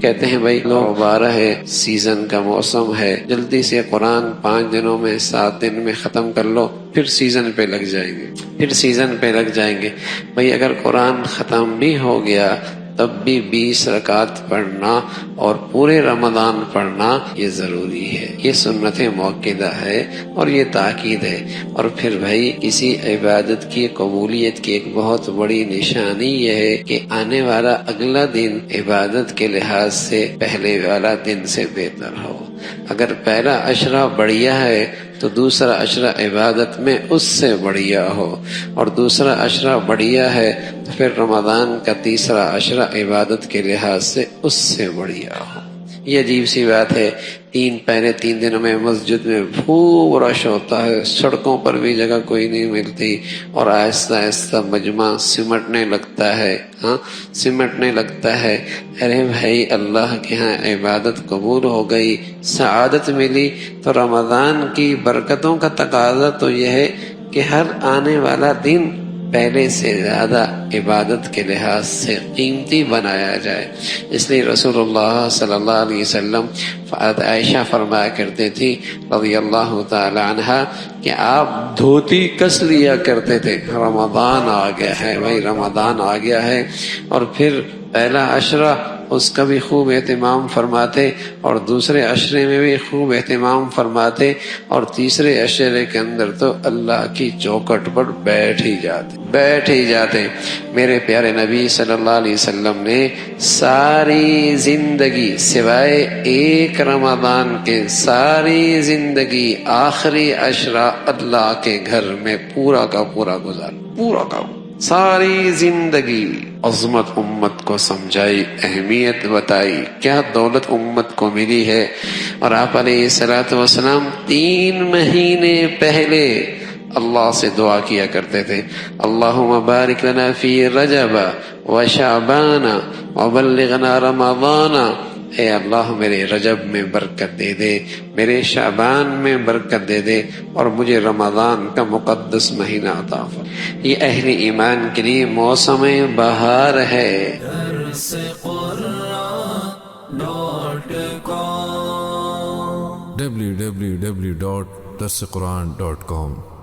کہتے ہیں بھائی لو 12 ہے، سیزن کا موسم ہے، جلدی سے قرآن 5 دنوں میں 7 دن میں ختم کر لو، پھر سیزن پہ لگ جائیں گے بھائی اگر قرآن ختم بھی ہو گیا تب بھی 20 رکعت پڑھنا اور پورے رمضان پڑھنا یہ ضروری ہے، یہ سنت موقدہ ہے اور یہ تاکید ہے۔ اور پھر بھائی کسی عبادت کی قبولیت کی ایک بہت بڑی نشانی یہ ہے کہ آنے والا اگلا دن عبادت کے لحاظ سے پہلے والا دن سے بہتر ہو۔ اگر پہلا عشرہ بڑھیا ہے تو دوسرا عشرہ عبادت میں اس سے بڑھیا ہو، اور دوسرا عشرہ بڑھیا ہے تو پھر رمضان کا تیسرا عشرہ عبادت کے لحاظ سے اس سے بڑھیا ہو۔ یہ عجیب سی بات ہے، پہلے 3 دنوں میں مسجد میں خوب رش ہوتا ہے، سڑکوں پر بھی جگہ کوئی نہیں ملتی، اور آہستہ آہستہ مجمع سمٹنے لگتا ہے۔ ارے بھائی اللہ کے ہاں عبادت قبول ہو گئی، سعادت ملی، تو رمضان کی برکتوں کا تقاضا تو یہ ہے کہ ہر آنے والا دن پہلے سے زیادہ عبادت کے لحاظ سے قیمتی بنایا جائے۔ اس لیے رسول اللہ صلی اللہ علیہ وسلم عائشہ فرمایا کرتے تھی رضی اللہ تعالی عنہا کہ آپ دھوتی کس لیا کرتے تھے، رمضان آ گیا ہے بھائی، رمضان آ گیا ہے، اور پھر پہلا عشرہ اس کا بھی خوب اہتمام فرماتے، اور دوسرے عشرے میں بھی خوب اہتمام فرماتے، اور تیسرے عشرے کے اندر تو اللہ کی چوکھٹ پر بیٹھ ہی جاتے۔ میرے پیارے نبی صلی اللہ علیہ وسلم نے ساری زندگی سوائے ایک رمضان کے ساری زندگی آخری عشرہ اللہ کے گھر میں پورا کا پورا گزارا، ساری زندگی عظمت امت کو سمجھائی، اہمیت بتائی، کیا دولت امت کو ملی ہے۔ اور آپ علیہ الصلوۃ والسلام 3 مہینے پہلے اللہ سے دعا کیا کرتے تھے، اللہم بارک لنا فی رجب و شعبان وبلغنا رمضان، اے اللہ میرے رجب میں برکت دے دے، میرے شعبان میں برکت دے دے، اور مجھے رمضان کا مقدس مہینہ عطا فرما۔ یہ اہل ایمان کے لیے موسم بہار ہے۔ www.darsequran.com